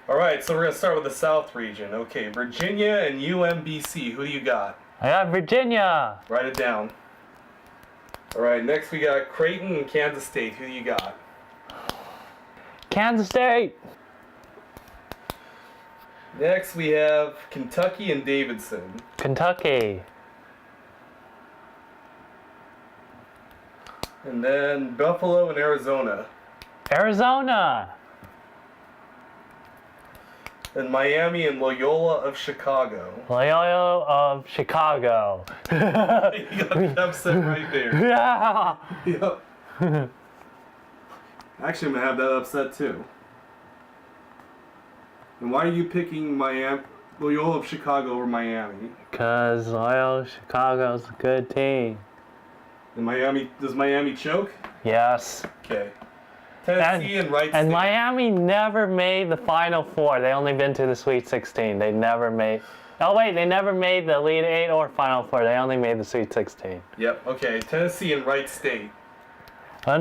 All right, so we're gonna start with the South region. Okay, Virginia and UMBC. Who do you got? I got Virginia. Write it down. All right, next we got Creighton and Kansas State. Who do you got? Kansas State. Next we have Kentucky and Davidson. Kentucky. And then Buffalo and Arizona. Arizona. And Miami and Loyola of Chicago. Loyola of Chicago. You got the upset right there. Yeah. Yep. Actually, I'm gonna have that upset too. And why are you picking Loyola of Chicago over Miami? Because Loyola Chicago's a good team. And does Miami choke? Yes. Okay. Tennessee and Wright State. And Miami never made the Final Four. They only been to the Sweet 16. They never made... Oh, wait. They never made the Elite 8 or Final Four. They only made the Sweet 16. Yep. Okay. Tennessee and Wright State.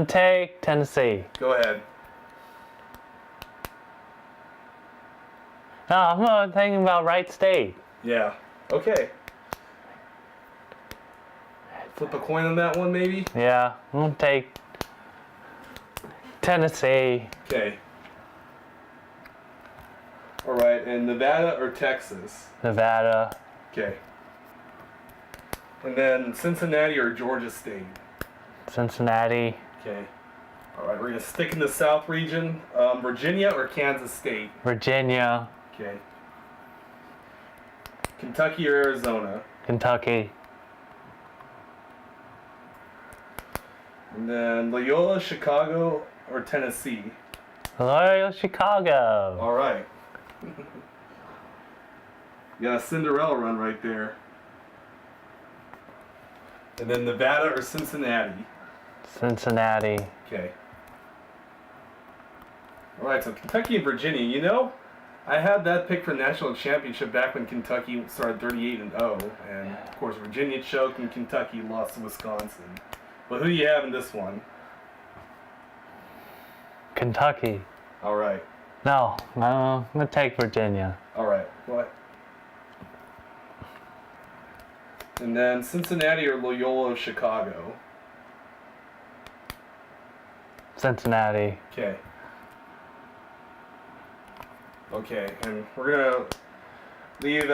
Take Tennessee. Go ahead. No, I'm thinking about Wright State. Yeah. Okay. Flip a coin on that one, maybe? Yeah. I'm going to take Tennessee. Okay. All right. And Nevada or Texas? Nevada. Okay. And then Cincinnati or Georgia State? Cincinnati. Okay. All right. We're going to stick in the South region. Virginia or Kansas State? Virginia. Okay. Kentucky or Arizona? Kentucky. And then Loyola, Chicago, or Tennessee? Loyola Chicago. All right. You got a Cinderella run right there. And then Nevada or Cincinnati? Cincinnati. Okay. All right, so Kentucky and Virginia. You know, I had that pick for national championship back when Kentucky started 38-0, and of course Virginia choked and Kentucky lost to Wisconsin. But who do you have in this one? Kentucky. All right. No, I'm going to take Virginia. All right. What? And then Cincinnati or Loyola of Chicago? Cincinnati. Okay. Okay, and we're gonna leave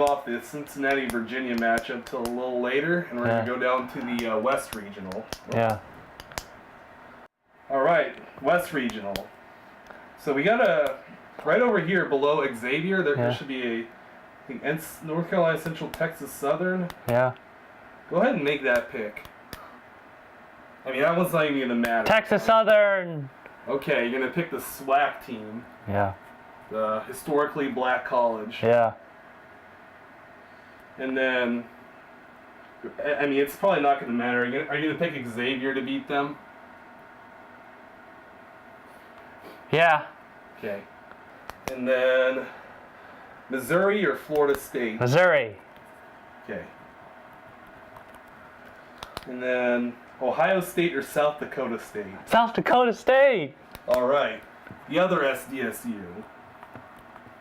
off the Cincinnati-Virginia matchup till a little later, and we're gonna go down to the West Regional. Yeah. All right, West Regional. So we got right over here below Xavier. There should be I think North Carolina Central, Texas Southern. Yeah. Go ahead and make that pick. I mean, that one's not even gonna matter. Texas Southern. Okay, you're gonna pick the SWAC team. Yeah. The historically black college. Yeah. And then, I mean, it's probably not going to matter. Are you going to pick Xavier to beat them? Yeah. Okay. And then, Missouri or Florida State? Missouri. Okay. And then, Ohio State or South Dakota State? South Dakota State. All right. The other SDSU.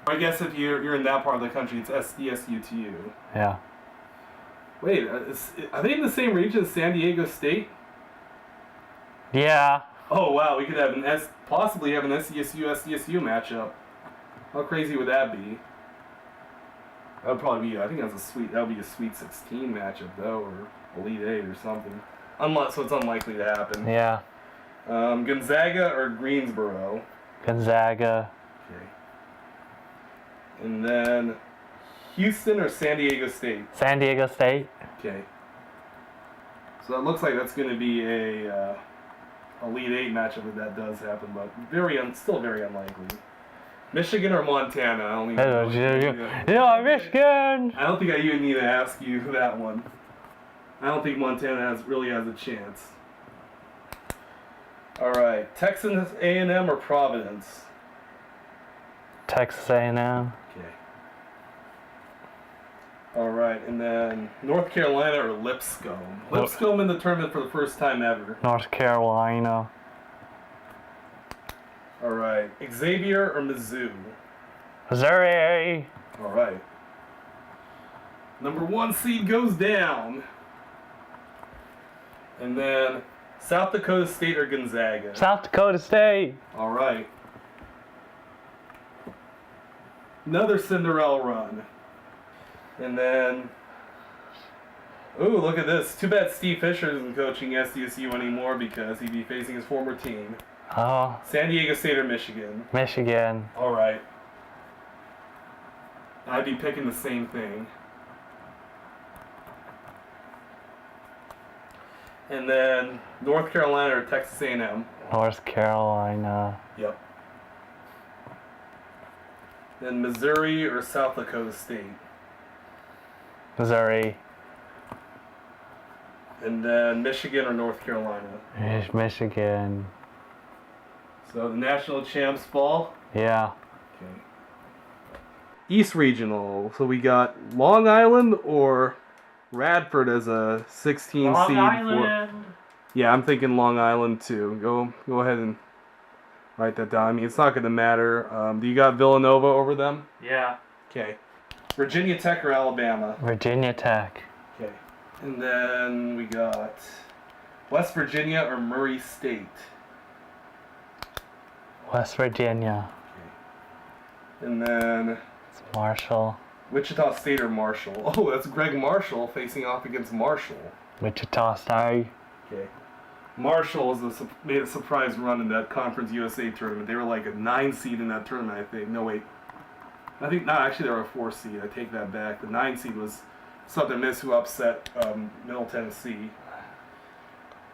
I guess if you're in that part of the country, it's SDSU to you. Yeah. Wait, are they in the same region as San Diego State? Yeah. Oh wow, we could have possibly have an SDSU matchup. How crazy would that be? That would probably be. I think that would be a Sweet 16 matchup though, or Elite 8 or something. So it's unlikely to happen. Yeah. Gonzaga or Greensboro? Gonzaga. Okay. And then Houston or San Diego State? San Diego State. Okay. So it looks like that's going to be a Elite 8 matchup if that does happen, but still very unlikely. Michigan or Montana? I don't even know. Yeah, Michigan. I don't think I even need to ask you that one. I don't think Montana really has a chance. All right, Texas A&M or Providence? Texas A&M. Okay. All right, and then North Carolina or Lipscomb? Lipscomb in the tournament for the first time ever. North Carolina. All right, Xavier or Mizzou? Missouri. All right. Number 1 seed goes down. And then South Dakota State or Gonzaga? South Dakota State. All right. Another Cinderella run. And then, ooh, look at this. Too bad Steve Fisher isn't coaching SDSU anymore because he'd be facing his former team. Oh. San Diego State or Michigan? Michigan. All right. I'd be picking the same thing. And then North Carolina or Texas A&M? North Carolina. Yep. Then Missouri or South Dakota State? Missouri. And then Michigan or North Carolina? Michigan. So the national champs fall? Yeah. Okay. East Regional. So we got Long Island or Radford as a 16 Long seed. Island. Yeah, I'm thinking Long Island too. Go ahead and write that down. I mean, it's not going to matter. Do you got Villanova over them? Yeah. Okay. Virginia Tech or Alabama? Virginia Tech. Okay. And then we got West Virginia or Murray State? West Virginia. Okay. And then It's Marshall. Wichita State or Marshall? Oh, that's Greg Marshall facing off against Marshall. Wichita State. Okay. Marshall made a surprise run in that Conference USA tournament. They were like a 9 seed in that tournament, I think. No, wait. I think, no, actually they were a 4 seed. I take that back. The 9 seed was Southern Miss, who upset Middle Tennessee.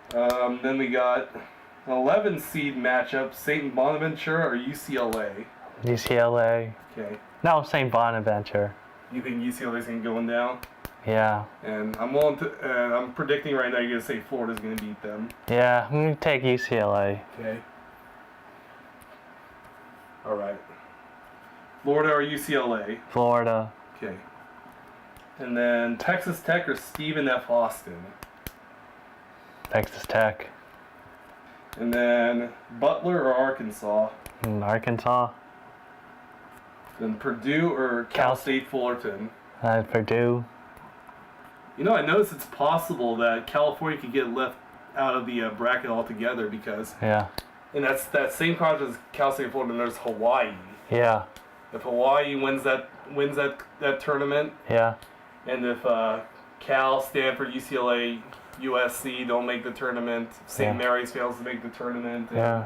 Then we got an 11 seed matchup, St. Bonaventure or UCLA? UCLA. Okay. No, St. Bonaventure. You think UCLA's going to go down? Yeah. And I'm predicting right now you're going to say Florida's going to beat them. Yeah, I'm going to take UCLA. Okay. All right. Florida or UCLA? Florida. Okay. And then Texas Tech or Stephen F. Austin? Texas Tech. And then Butler or Arkansas? Arkansas. Then Purdue or Cal State Fullerton? Purdue. You know, I noticed it's possible that California could get left out of the bracket altogether because in that same conference as Cal State Fullerton, there's Hawaii. Yeah. If Hawaii wins that tournament, and if Cal, Stanford, UCLA, USC don't make the tournament, St. Mary's fails to make the tournament, and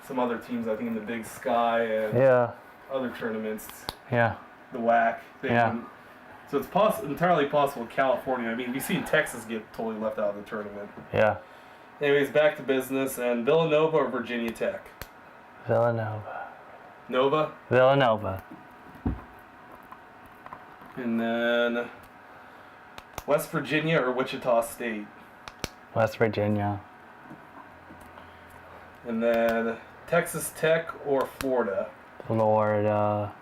some other teams, I think in the Big Sky and other tournaments, the WAC thing. So it's entirely possible California. I mean, we've seen Texas get totally left out of the tournament. Yeah. Anyways, back to business. And Villanova or Virginia Tech? Villanova. Nova? Villanova. And then West Virginia or Wichita State? West Virginia. And then Texas Tech or Florida? Florida.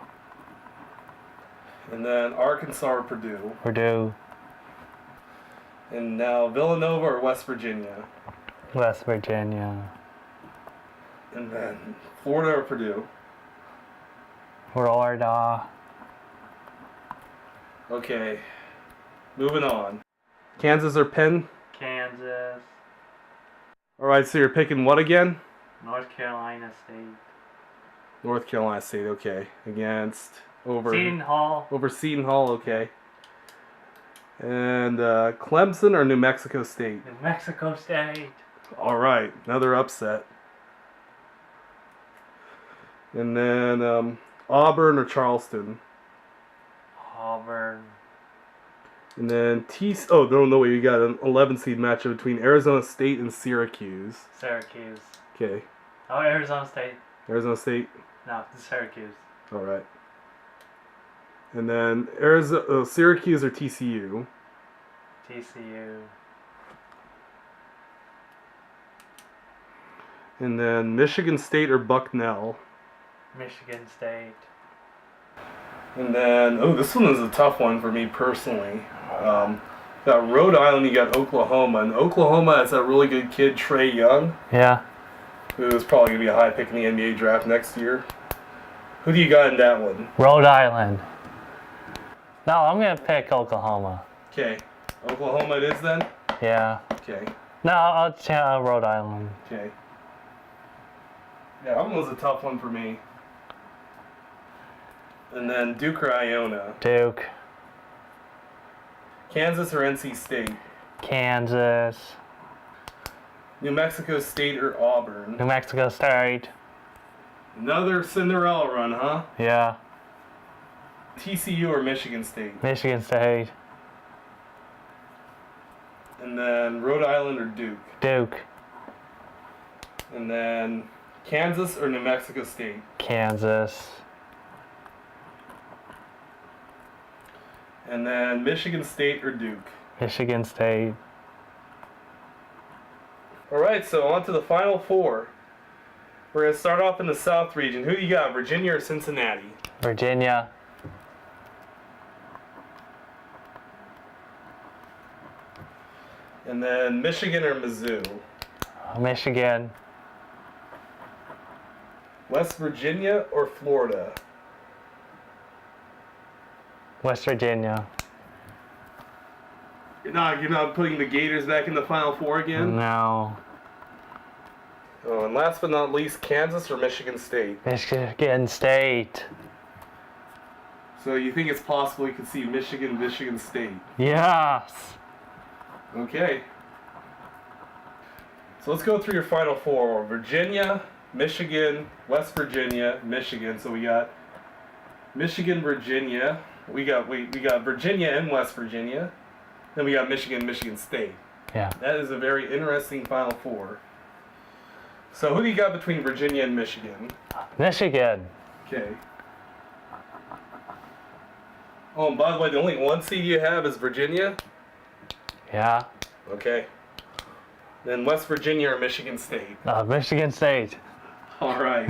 And then Arkansas or Purdue? Purdue. And now Villanova or West Virginia? West Virginia. And then Florida or Purdue? Florida. Okay, moving on. Kansas or Penn? Kansas. Alright, so you're picking what again? North Carolina State. North Carolina State, okay. Against Seton Hall. Over Seton Hall, okay. And Clemson or New Mexico State? New Mexico State. Alright, another upset. And then Auburn or Charleston? Auburn. And then no way, you got an 11 seed matchup between Arizona State and Syracuse. Syracuse. Okay. Oh, Arizona State. Arizona State? No, Syracuse. Alright. And then Syracuse or TCU? TCU. And then Michigan State or Bucknell? Michigan State. And then, this one is a tough one for me personally. Got Rhode Island, you got Oklahoma. And Oklahoma has that really good kid, Trae Young. Yeah. Who is probably going to be a high pick in the NBA draft next year. Who do you got in that one? Rhode Island. No, I'm going to pick Oklahoma. Okay. Oklahoma it is then? Yeah. Okay. No, I'll check Rhode Island. Okay. Yeah, that one was a tough one for me. And then Duke or Iona? Duke. Kansas or NC State? Kansas. New Mexico State or Auburn? New Mexico State. Another Cinderella run, huh? Yeah. TCU or Michigan State? Michigan State. And then Rhode Island or Duke? Duke. And then Kansas or New Mexico State? Kansas. And then Michigan State or Duke? Michigan State. Alright, so on to the Final Four. We're going to start off in the South region. Who do you got, Virginia or Cincinnati? Virginia. And then Michigan or Mizzou? Michigan. West Virginia or Florida? West Virginia. You're not putting the Gators back in the Final Four again? No. Oh, and last but not least, Kansas or Michigan State? Michigan State. So you think it's possible you could see Michigan State? Yes. Okay. So let's go through your Final Four. Virginia, Michigan, West Virginia, Michigan. So we got Michigan, Virginia. We got Virginia and West Virginia. Then we got Michigan State. Yeah. That is a very interesting Final Four. So who do you got between Virginia and Michigan? Michigan. Okay. Oh, and by the way, the only one seed you have is Virginia? Yeah. Okay. Then West Virginia or Michigan State? Michigan State. All right.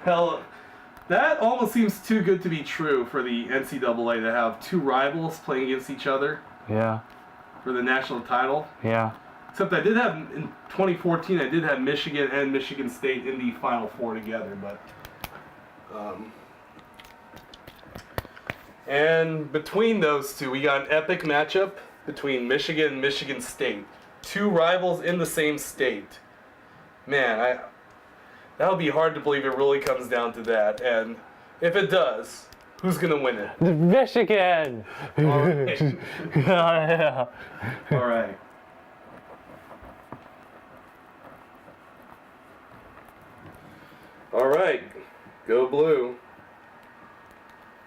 Hell, that almost seems too good to be true for the NCAA to have two rivals playing against each other Yeah. for the national title. Yeah. Except I did have, in 2014, I did have Michigan and Michigan State in the Final Four together, but... and between those two, we got an epic matchup between Michigan and Michigan State. Two rivals in the same state. Man, that would be hard to believe it really comes down to that. And if it does, who's going to win it? Michigan! All right. Yeah. All right. All right. Go Blue.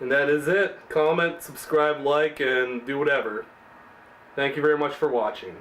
And that is it. Comment, subscribe, like, and do whatever. Thank you very much for watching.